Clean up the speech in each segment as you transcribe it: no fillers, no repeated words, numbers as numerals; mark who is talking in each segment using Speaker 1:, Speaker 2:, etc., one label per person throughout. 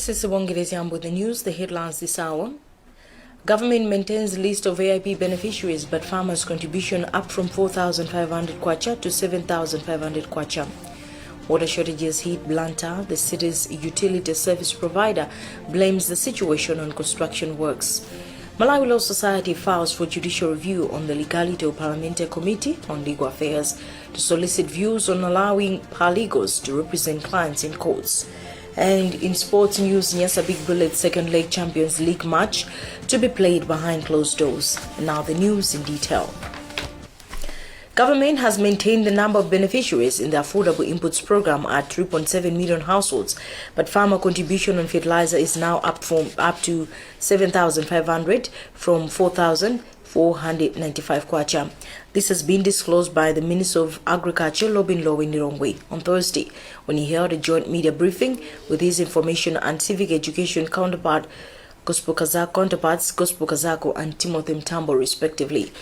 Speaker 1: This is Wongirezi with the news, the headlines this hour. Government maintains list of AIP beneficiaries, but farmers' contribution up from 4,500 kwacha to 7,500 kwacha. Water shortages hit Blantyre. The city's utility service provider blames the situation on construction works. Malawi Law Society files for judicial review on the legality of Parliamentary Committee on Legal Affairs to solicit views on allowing paralegals to represent clients in courts. And in sports news, Nyasa Big Bullets second leg Champions League match to be played behind closed doors. And now the news in detail. Government has maintained the number of beneficiaries in the Affordable Inputs Program at 3.7 million households, but farmer contribution on fertilizer is now up to 7,500 from 4,495 kwacha. This has been disclosed by the Minister of Agriculture, Lobin Lowe Nirongwe, on Thursday when he held a joint media briefing with his information and civic education counterparts Gospel Kazako and Timothy Mtambo, respectively.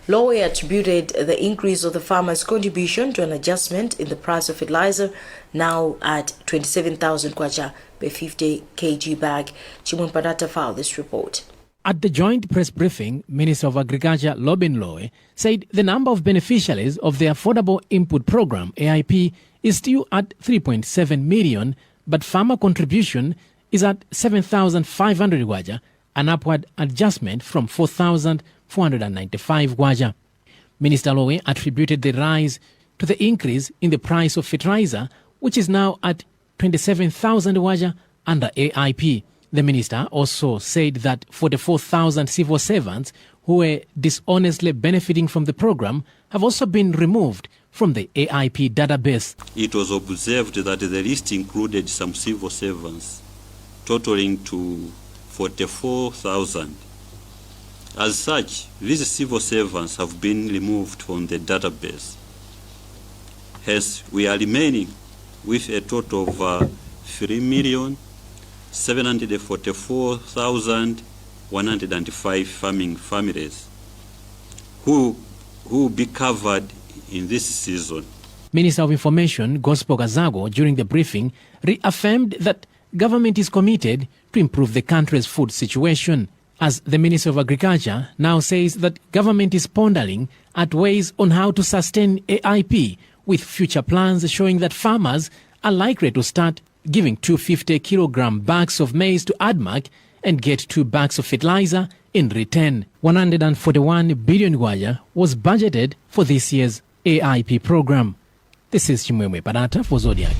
Speaker 1: Lowe attributed the increase of the farmers' contribution to an adjustment in the price of fertilizer, now at 27,000 kwacha per 50 kg bag. Chimwen Padata filed this report.
Speaker 2: At the joint press briefing, Minister of Agriculture Lobin Lowe said the number of beneficiaries of the Affordable Input Program, AIP, is still at 3.7 million, but farmer contribution is at 7,500 kwacha, an upward adjustment from 4,495 kwacha. Minister Lowe attributed the rise to the increase in the price of fertilizer, which is now at 27,000 kwacha under AIP. The minister also said that 44,000 civil servants who were dishonestly benefiting from the program have also been removed from the AIP database.
Speaker 3: It was observed that the list included some civil servants totaling to 44,000. As such, these civil servants have been removed from the database. Hence, we are remaining with a total of 3,744,105 farming families who will be covered in this season.
Speaker 2: Minister of Information, Gospel Kazako, during the briefing, reaffirmed that government is committed to improve the country's food situation, as the Minister of Agriculture now says that government is pondering at ways on how to sustain AIP, with future plans showing that farmers are likely to start giving 250 kilogram bags of maize to ADMAC and get 2 bags of fertilizer in return. 141 billion kwacha was budgeted for this year's AIP program. This is Chimwemwe Parata for Zodiak.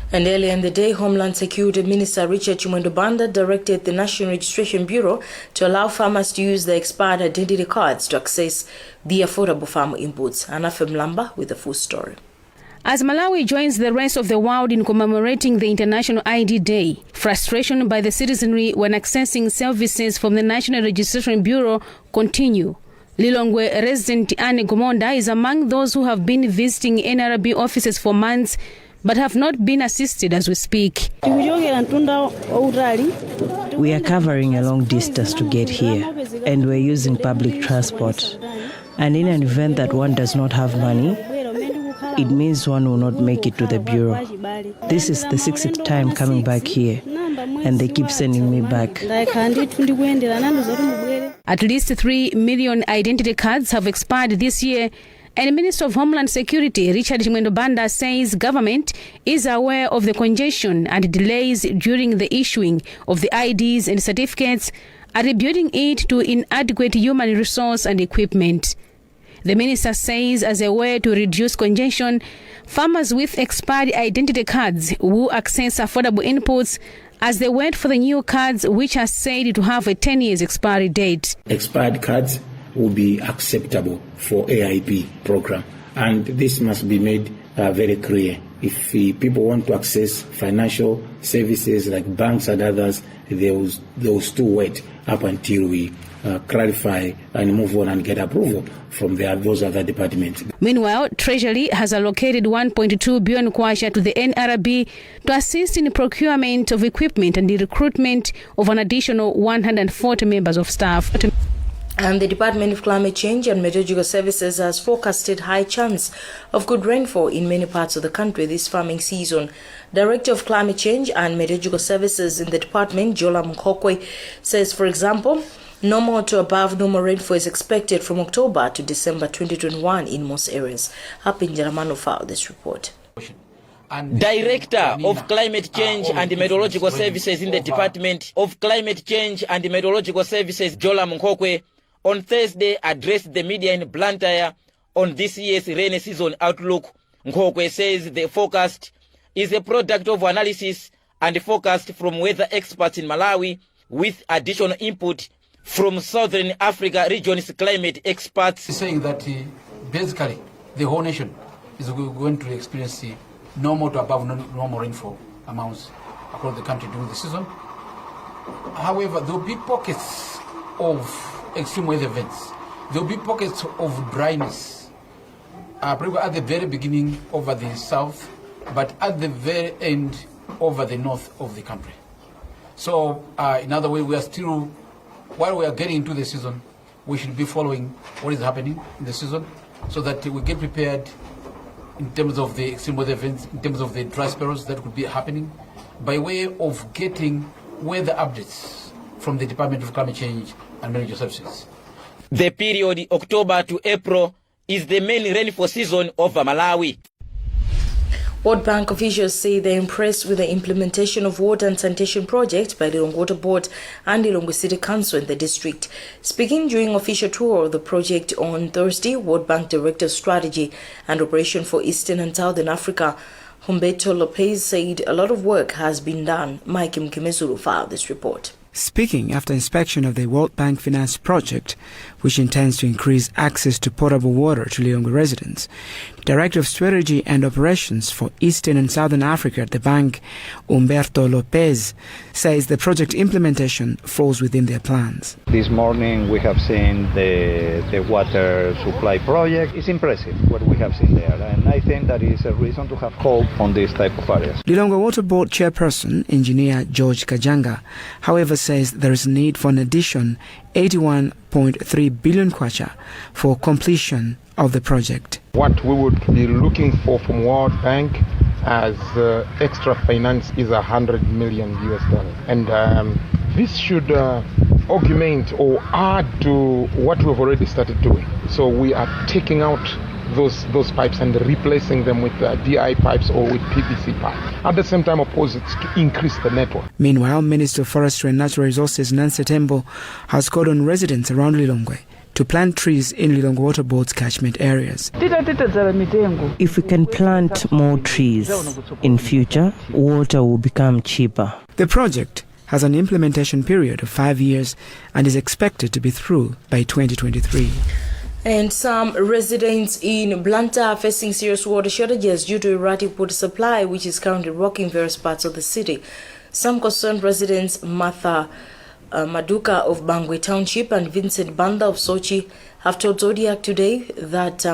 Speaker 1: And earlier in the day, Homeland Security Minister Richard Chimwendo directed the National Registration Bureau to allow farmers to use their expired identity cards to access the affordable farm inputs. Anafe Mlamba with the full story.
Speaker 4: As Malawi joins the rest of the world in commemorating the International ID Day, frustration by the citizenry when accessing services from the National Registration Bureau continue. Lilongwe resident Anne Gomonda is among those who have been visiting NRB offices for months but have not been assisted as we speak.
Speaker 5: We are covering a long distance to get here, and we're using public transport. And in an event that one does not have money, it means one will not make it to the bureau. This is the 6th time coming back here, and they keep sending me back.
Speaker 4: At least 3 million identity cards have expired this year, and Minister of Homeland Security Richard Chimwendo says government is aware of the congestion and delays during the issuing of the IDs and certificates, attributing it to inadequate human resource and equipment. The minister says as a way to reduce congestion, farmers with expired identity cards will access affordable inputs as they wait for the new cards, which are said to have a 10 years expiry date.
Speaker 6: Expired cards will be acceptable for AIP program, and this must be made very clear. If people want to access financial services like banks and others, they will still wait up until we clarify and move on and get approval from those other departments.
Speaker 4: Meanwhile, Treasury has allocated 1.2 billion kwacha to the NRB to assist in the procurement of equipment and the recruitment of an additional 140 members of staff.
Speaker 1: And the Department of Climate Change and Meteorological Services has forecasted high chance of good rainfall in many parts of the country this farming season. Director of Climate Change and Meteorological Services in the department, Jola Mkhokwe, says, for example, normal to above normal rainfall is expected from October to December 2021 in most areas. Happy Njaramano filed this report.
Speaker 7: Director of Climate Change and Meteorological Services in the Department of Climate Change and Meteorological Services, Jola Mkhokwe, on Thursday addressed the media in Blantyre on this year's rainy season outlook. Mkhokwe says the forecast is a product of analysis and forecast from weather experts in Malawi with additional input from Southern Africa region's climate experts.
Speaker 8: Saying that basically the whole nation is going to experience normal to above normal rainfall amounts across the country during the season. However, there will be pockets of extreme weather events. There will be pockets of dryness, probably at the very beginning over the south, but at the very end over the north of the country. So, in other words, we are still, while we are getting into the season, we should be following what is happening in the season so that we get prepared in terms of the extreme weather events, in terms of the dry spells that could be happening, by way of getting weather updates from the Department of Climate Change and Meteorological Services.
Speaker 7: The period October to April is the main rainfall season over Malawi.
Speaker 1: World Bank officials say they're impressed with the implementation of water and sanitation projects by the Lilongwe Water Board and the Lilongwe City Council in the district. Speaking during official tour of the project on Thursday, World Bank Director of Strategy and Operation for Eastern and Southern Africa, Humberto Lopez, said a lot of work has been done. Mike Mkemezulu filed this report.
Speaker 9: Speaking after inspection of the World Bank Finance project, which intends to increase access to potable water to Lilongwe residents, Director of Strategy and Operations for Eastern and Southern Africa at the bank, Humberto Lopez, says the project implementation falls within their plans.
Speaker 10: This morning we have seen the water supply project. It's impressive what we have seen there, and I think that is a reason to have hope on this type of areas.
Speaker 9: Lilongwe Water Board Chairperson, Engineer George Kajanga, however, says there is a need for an addition 81.3 billion kwacha for completion of the project.
Speaker 11: What we would be looking for from World Bank as extra finance is $100 million US. And this should augment or add to what we've already started doing. So we are taking out those pipes and replacing them with DI pipes or with PVC pipes. At the same time, of course, it's to increase the network.
Speaker 9: Meanwhile, Minister of Forestry and Natural Resources Nancy Tembo has called on residents around Lilongwe to plant trees in Lilongwe Water Board's catchment areas.
Speaker 5: If we can plant more trees in future, water will become cheaper.
Speaker 9: The project has an implementation period of 5 years and is expected to be through by 2023.
Speaker 1: And some residents in Blantyre are facing serious water shortages due to erratic water supply, which is currently rocking various parts of the city. Some concerned residents, Martha Maduka of Bangwe Township and Vincent Banda of Sochi, have told Zodiak today that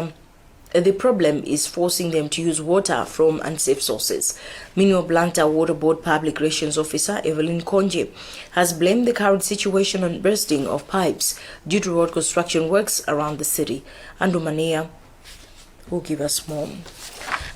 Speaker 1: the problem is forcing them to use water from unsafe sources. Meanwhile, Blantyre Water Board Public Relations Officer Evelyn Konje has blamed the current situation on bursting of pipes due to road construction works around the city. And Romania will give us more.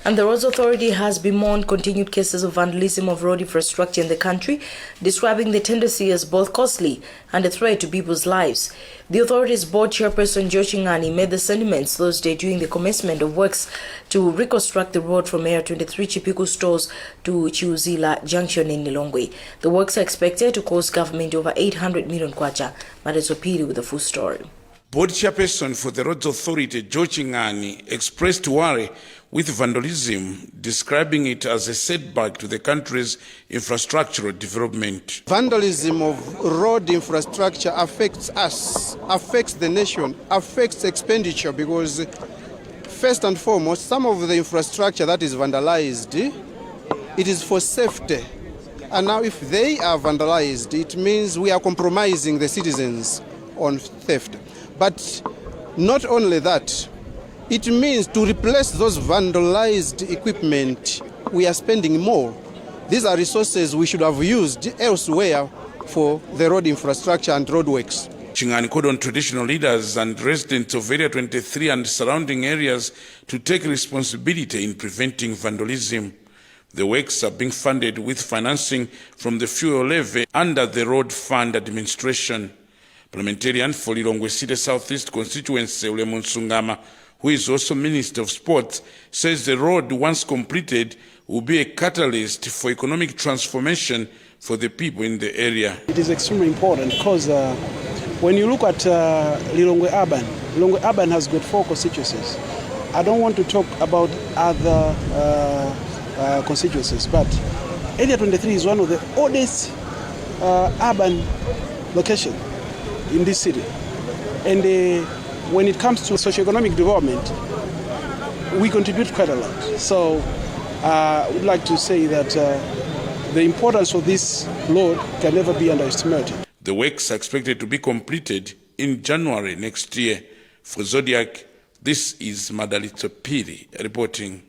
Speaker 1: And the Roads Authority has bemoaned continued cases of vandalism of road infrastructure in the country, describing the tendency as both costly and a threat to people's lives. The authority's board chairperson George Ngani made the sentiments Thursday during the commencement of works to reconstruct the road from Area 23 Chipiku Stores to Chiuzila Junction in Lilongwe. The works are expected to cost government over 800 million kwacha. Madezopiri with the full story.
Speaker 12: Board chairperson for the Roads Authority, George Ngani, expressed worry with vandalism, describing it as a setback to the country's infrastructural development.
Speaker 13: Vandalism of road infrastructure affects us, affects the nation, affects expenditure, because first and foremost, some of the infrastructure that is vandalized, it is for safety. And now if they are vandalized, it means we are compromising the citizens on theft. But not only that, it means to replace those vandalized equipment, we are spending more. These are resources we should have used elsewhere for the road infrastructure and roadworks.
Speaker 12: Chingani called on traditional leaders and residents of Area 23 and surrounding areas to take responsibility in preventing vandalism. The works are being funded with financing from the fuel levy under the Road Fund Administration. Parliamentarian for Lilongwe City Southeast constituency, Ulemu Nsungama, who is also Minister of Sports, says the road, once completed, will be a catalyst for economic transformation for the people in the area.
Speaker 14: It is extremely important because when you look at Lilongwe Urban has got 4 constituencies. I don't want to talk about other constituencies, but Area 23 is one of the oldest urban location in this city. And when it comes to socio-economic development, we contribute quite a lot. So I would like to say that the importance of this road can never be underestimated.
Speaker 12: The works are expected to be completed in January next year. For Zodiac, this is Madalitso Piri reporting.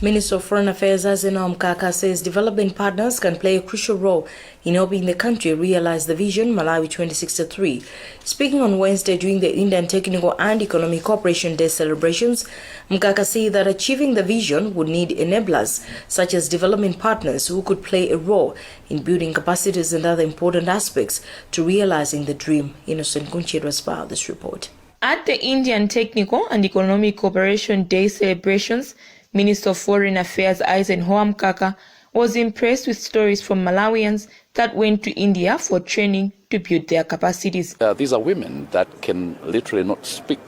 Speaker 1: Minister of Foreign Affairs Azena Mkaka says development partners can play a crucial role in helping the country realize the vision Malawi 2063. Speaking on Wednesday during the Indian Technical and Economic Cooperation Day celebrations, Mkaka said that achieving the vision would need enablers such as development partners who could play a role in building capacities and other important aspects to realizing the dream. Innocent Kunchir was part of this report.
Speaker 15: At the Indian Technical and Economic Cooperation Day celebrations, Minister of Foreign Affairs Eisenhower Mkaka was impressed with stories from Malawians that went to India for training to build their capacities.
Speaker 16: These are women that can literally not speak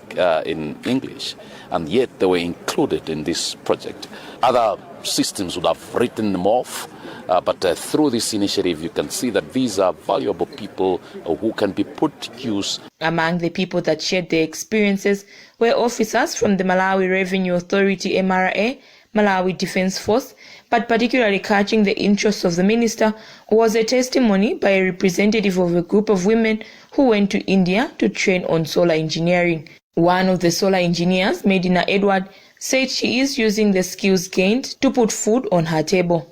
Speaker 16: in English, and yet they were included in this project. Other systems would have written them off, but through this initiative you can see that these are valuable people who can be put to use.
Speaker 15: Among the people that shared their experiences were officers from the Malawi Revenue Authority MRA, Malawi Defence Force, but particularly catching the interest of the minister was a testimony by a representative of a group of women who went to India to train on solar engineering. One of the solar engineers, Medina Edward, said she is using the skills gained to put food on her table.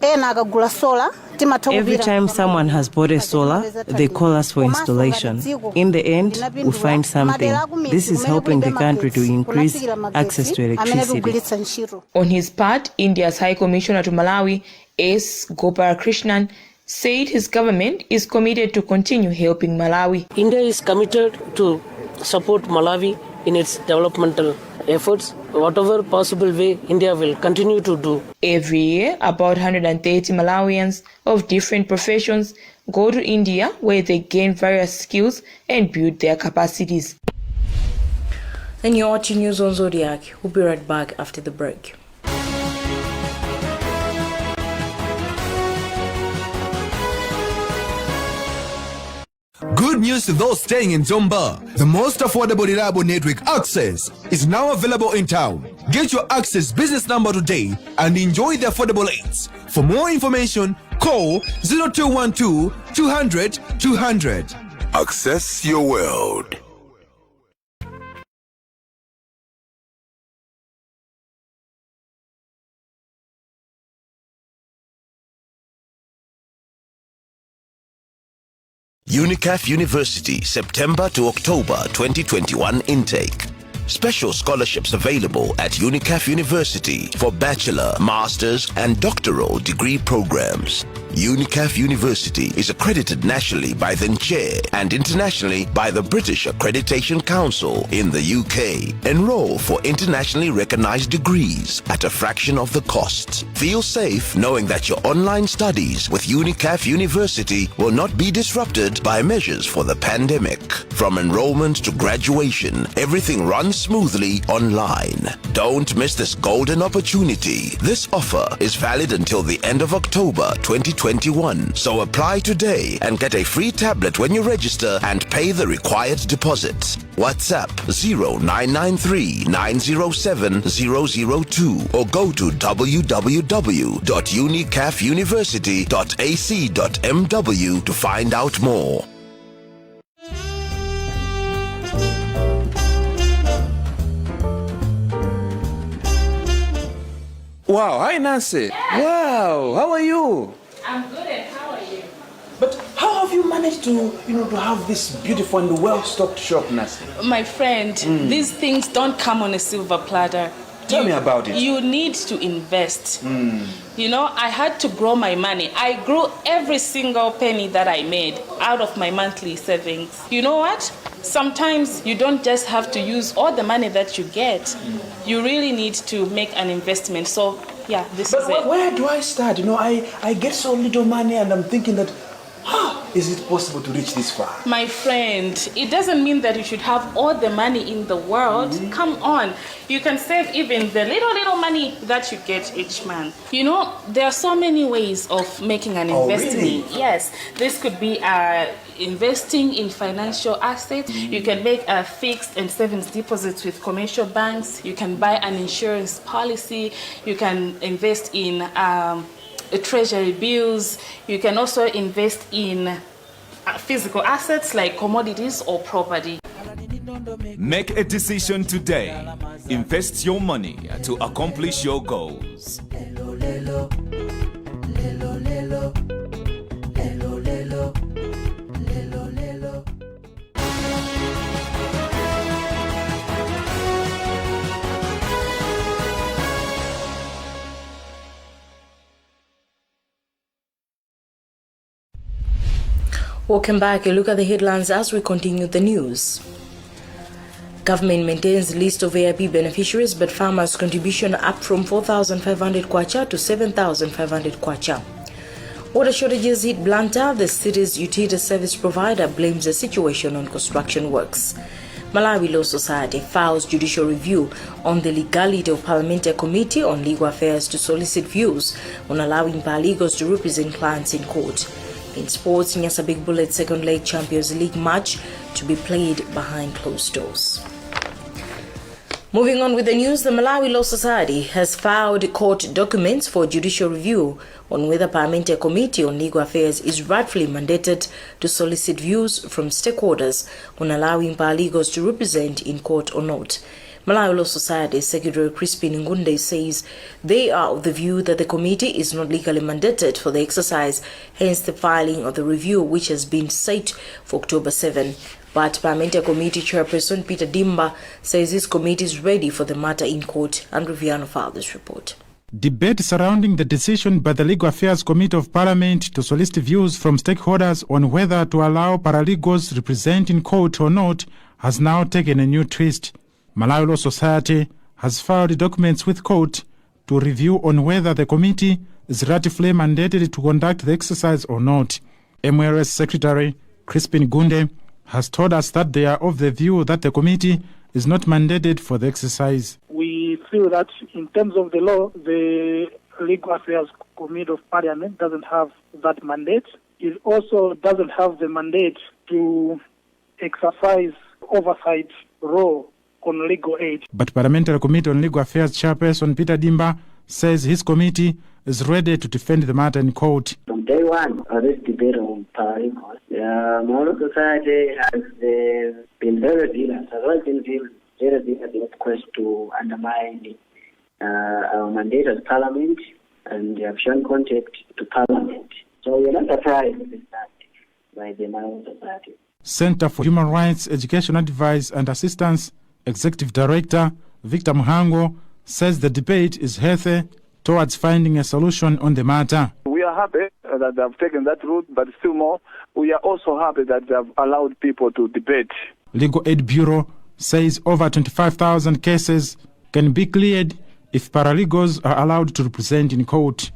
Speaker 5: Every time someone has bought a solar, they call us for installation. In the end, we find something. This is helping the country to increase access to electricity.
Speaker 15: On his part, India's High Commissioner to Malawi, S. Gopalakrishnan, said his government is committed to continue helping Malawi.
Speaker 17: India is committed to support Malawi in its developmental efforts. Whatever possible way, India will continue to do.
Speaker 15: Every year, about 130 Malawians of different professions go to India where they gain various skills and build their capacities.
Speaker 1: And you're watching News on Zodiac. We'll be right back after the break.
Speaker 18: Good news to those staying in Zomba. The most affordable reliable network access is now available in town. Get your access business number today and enjoy the affordable rates. For more information, call 0212 200 200.
Speaker 19: Access your world.
Speaker 20: UNICAF University, September to October 2021 intake. Special scholarships available at UNICAF University for bachelor, master's, and doctoral degree programs. UNICAF University is accredited nationally by the NCHE and internationally by the British Accreditation Council in the UK. Enroll for internationally recognized degrees at a fraction of the cost. Feel safe knowing that your online studies with UNICAF University will not be disrupted by measures for the pandemic. From enrollment to graduation, everything runs smoothly online. Don't miss this golden opportunity. This offer is valid until the end of October 2021. So apply today and get a free tablet when you register and pay the required deposit. WhatsApp 0993 907 002 or go to www.unicafuniversity.ac.mw to find out more.
Speaker 21: Wow, hi Nancy. Yeah. Wow, how are you?
Speaker 15: I'm good, and how are you?
Speaker 21: But how have you managed to, to have this beautiful and well-stocked shop, Nasi?
Speaker 22: My friend, these things don't come on a silver platter.
Speaker 21: Tell me about it.
Speaker 22: You need to invest. I had to grow my money. I grew every single penny that I made out of my monthly savings. You know what? Sometimes you don't just have to use all the money that you get. You really need to make an investment. So, yeah, this is it.
Speaker 21: Where do I start? I get so little money and I'm thinking that, is it possible to reach this far?
Speaker 22: My friend, it doesn't mean that you should have all the money in the world. Come on. You can save even the little money that you get each month. There are so many ways of making an investment.
Speaker 21: Really?
Speaker 22: Yes, this could be investing in financial assets. You can make a fixed and savings deposits with commercial banks. You can buy an insurance policy. You can invest in treasury bills. You can also invest in physical assets like commodities or property.
Speaker 23: Make a decision today. Invest your money to accomplish your goals.
Speaker 1: Welcome back. A look at the headlines as we continue the news. Government maintains list of AIP beneficiaries, but farmers' contribution up from 4,500 kwacha to 7,500 kwacha. Water shortages hit Blantyre. The city's utility service provider blames the situation on construction works. Malawi Law Society files judicial review on the legality of Parliamentary Committee on Legal Affairs to solicit views on allowing paralegals to represent clients in court. In sports, Nyasa Big Bullets second leg Champions League match to be played behind closed doors. Moving on with the news, the Malawi Law Society has filed court documents for judicial review on whether Parliamentary Committee on Legal Affairs is rightfully mandated to solicit views from stakeholders on allowing paralegals to represent in court or not. Malawi Law Society Secretary Crispin Ngunde says they are of the view that the committee is not legally mandated for the exercise, hence the filing of the review, which has been set for October 7. But Parliamentary Committee Chairperson Peter Dimba says this committee is ready for the matter in court. Andrew Viano filed this report.
Speaker 24: Debate surrounding the decision by the Legal Affairs Committee of Parliament to solicit views from stakeholders on whether to allow paralegals to represent in court or not has now taken a new twist. Malawi Law Society has filed documents with court to review on whether the committee is rightfully mandated to conduct the exercise or not. MLS Secretary Crispin Ngunde has told us that they are of the view that the committee is not mandated for the exercise.
Speaker 25: We feel that in terms of the law, the Legal Affairs Committee of Parliament doesn't have that mandate. It also doesn't have the mandate to exercise oversight role on legal aid.
Speaker 24: But Parliamentary Committee on Legal Affairs Chairperson Peter Dimba says his committee is ready to defend the matter in court.
Speaker 26: From day one of this debate on paralegals, Malawi Society has been very vigilant, in quest to undermine our mandate as Parliament, and they have shown contact to Parliament. So we are not surprised with that by the Malawi Society.
Speaker 24: Center for Human Rights, Education Advice and Assistance Executive Director Victor Muhango says the debate is healthy towards finding a solution on the matter.
Speaker 27: We are happy that they have taken that route, but still more, we are also happy that they have allowed people to debate.
Speaker 24: Legal Aid Bureau says over 25,000 cases can be cleared if paralegals are allowed to represent in court.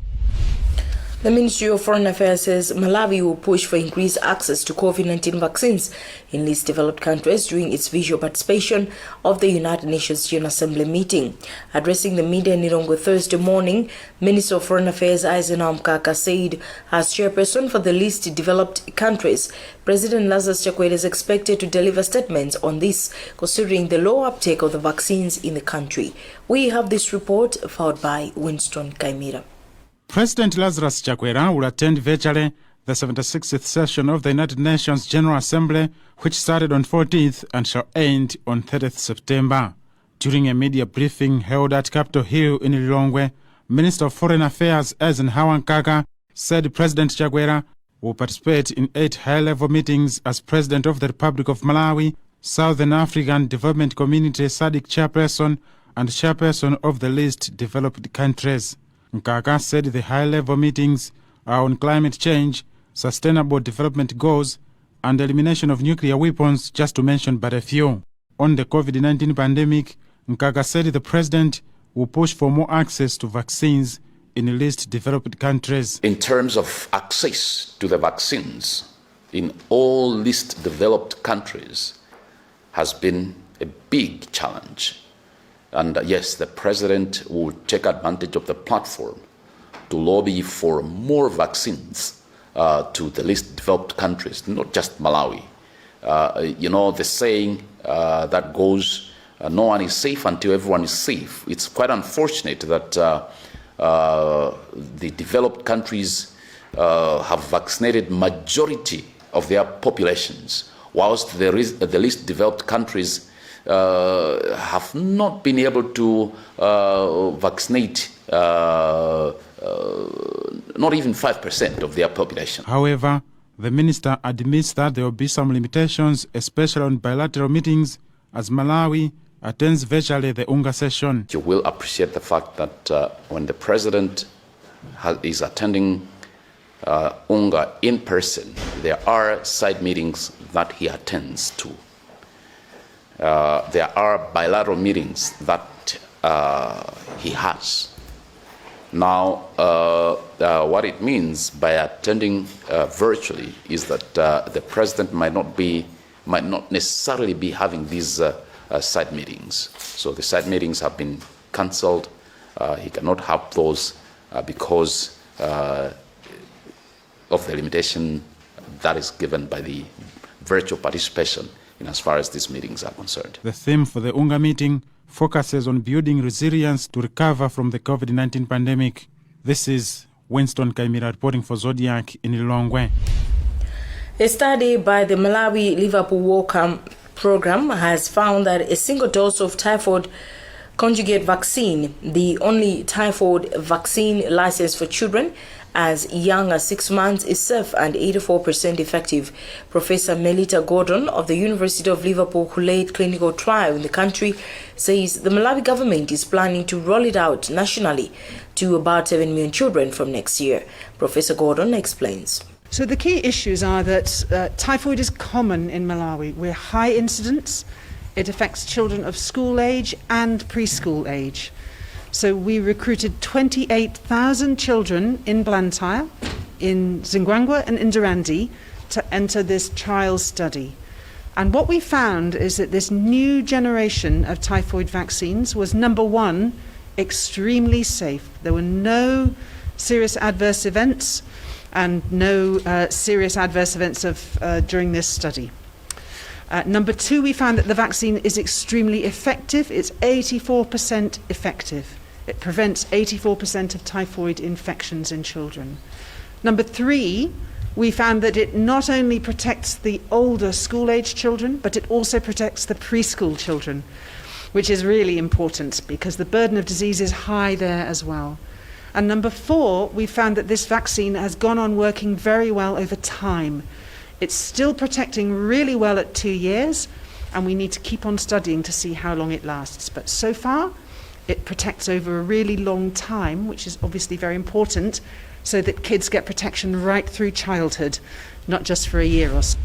Speaker 1: The Ministry of Foreign Affairs says Malawi will push for increased access to COVID-19 vaccines in least developed countries during its visual participation of the United Nations General Assembly meeting. Addressing the media in Lilongwe Thursday morning, Minister of Foreign Affairs Aizenao Mkaka said as chairperson for the least developed countries, President Lazarus Chakwera is expected to deliver statements on this, considering the low uptake of the vaccines in the country. We have this report followed by Winston Kaimira.
Speaker 24: President Lazarus Chakwera will attend virtually the 76th session of the United Nations General Assembly, which started on 14th and shall end on 30th September. During a media briefing held at Capitol Hill in Lilongwe, Minister of Foreign Affairs Aizenao Mkaka said President Chakwera will participate in 8 high-level meetings as President of the Republic of Malawi, Southern African Development Community SADC chairperson and chairperson of the least developed countries. Nkaka said the high-level meetings are on climate change, sustainable development goals, and elimination of nuclear weapons, just to mention but a few. On the COVID-19 pandemic, Nkaka said the president will push for more access to vaccines in least developed countries.
Speaker 16: In terms of access to the vaccines in all least developed countries has been a big challenge. And yes, the president will take advantage of the platform to lobby for more vaccines to the least developed countries, not just Malawi. The saying that goes, no one is safe until everyone is safe. It's quite unfortunate that the developed countries have vaccinated majority of their populations, whilst the least developed countries have not been able to vaccinate not even 5% of their population.
Speaker 24: However, the minister admits that there will be some limitations, especially on bilateral meetings, as Malawi attends virtually the UNGA session.
Speaker 16: You will appreciate the fact that when the president is attending UNGA in person, there are side meetings that he attends to. There are bilateral meetings that he has. Now, what it means by attending virtually is that the president might not necessarily be having these side meetings. So the side meetings have been cancelled. He cannot have those because of the limitation that is given by the virtual participation in as far as these meetings are concerned.
Speaker 24: The theme for the UNGA meeting focuses on building resilience to recover from the COVID-19 pandemic. This is Winston Kaimira reporting for Zodiac in Lilongwe.
Speaker 1: A study by the Malawi Liverpool Walker program has found that a single dose of typhoid conjugate vaccine, the only typhoid vaccine licensed for children as young as 6 months, is safe and 84% effective. Professor Melita Gordon of the University of Liverpool, who led clinical trial in the country, says the Malawi government is planning to roll it out nationally to about 7 million children from next year. Professor Gordon explains.
Speaker 2: So the key issues are that typhoid is common in Malawi. We're high incidence. It affects children of school age and preschool age. So we recruited 28,000 children in Blantyre, in Zingwangwa and in Durandi to enter this trial study. And what we found is that this new generation of typhoid vaccines was, number one, extremely safe. There were no serious adverse events and no serious adverse events during this study. Number two, we found that the vaccine is extremely effective. It's 84% effective. It prevents 84% of typhoid infections in children. Number three, we found that it not only protects the older school-age children, but it also protects the preschool children, which is really important because the burden of disease is high there as well. And number four, we found that this vaccine has gone on working very well over time. It's still protecting really well at 2 years, and we need to keep on studying to see how long it lasts. But so far, it protects over a really long time, which is obviously very important, so that kids get protection right through childhood, not just for a year or so.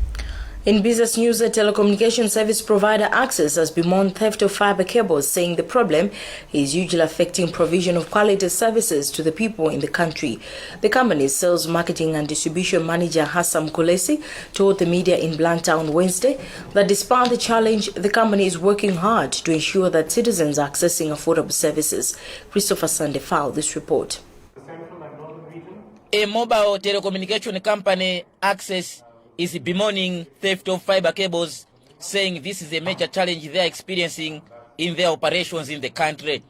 Speaker 1: In business news, a telecommunication service provider Access has bemoaned theft of fiber cables, saying the problem is usually affecting provision of quality services to the people in the country. The company's sales, marketing and distribution manager Hassan Kulesi told the media in Blantyre on Wednesday that despite the challenge, the company is working hard to ensure that citizens are accessing affordable services. Christopher Sande filed this report.
Speaker 3: A mobile telecommunication company, Access, is bemoaning theft of fiber cables, saying this is a major challenge they are experiencing in their operations in the country.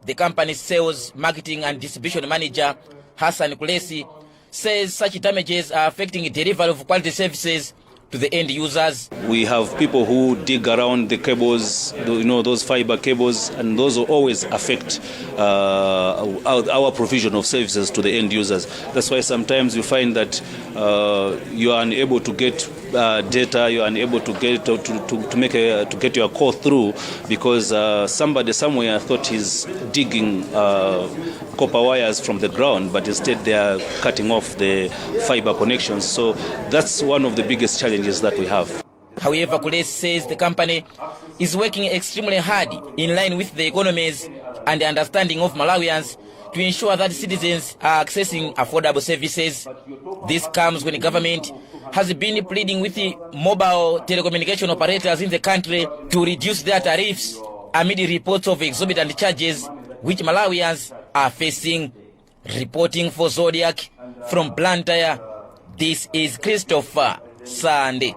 Speaker 3: The company's sales, marketing and distribution manager, Hassan Kulesi, says such damages are affecting delivery of quality services to the end users.
Speaker 4: We have people who dig around the cables, those fiber cables, and those will always affect our provision of services to the end users. That's why sometimes you find that you are unable to get data, you are unable to get to get your call through because somebody somewhere thought he's digging copper wires from the ground, but instead they are cutting off the fiber connections. So that's one of the biggest challenges that we have.
Speaker 3: However, Kules says the company is working extremely hard in line with the economies and the understanding of Malawians to ensure that citizens are accessing affordable services. This comes when the government has been pleading with the mobile telecommunication operators in the country to reduce their tariffs amid reports of exorbitant charges which Malawians are facing. Reporting for Zodiac from Blantyre, this is Christopher Sande.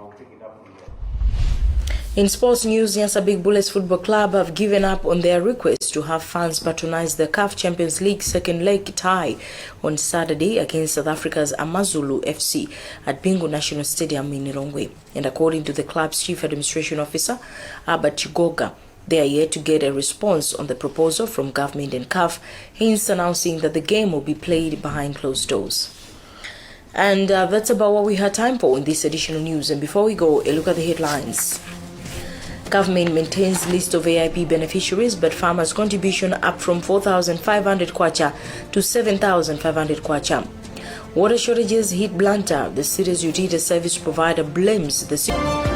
Speaker 1: In sports news, Nyasa Big Bullets Football Club have given up on their request to have fans patronize the CAF Champions League second leg tie on Saturday against South Africa's Amazulu FC at Bingu National Stadium in Nirongwe. And according to the club's chief administration officer, Albert Chigoga, they are yet to get a response on the proposal from government and CAF, hence announcing that the game will be played behind closed doors. And that's about what we had time for in this additional news. And before we go, a look at the headlines. Government maintains list of AIP beneficiaries, but farmers' contribution up from 4,500 kwacha to 7,500 kwacha. Water shortages hit Blantyre. The city's utility service provider blames the city.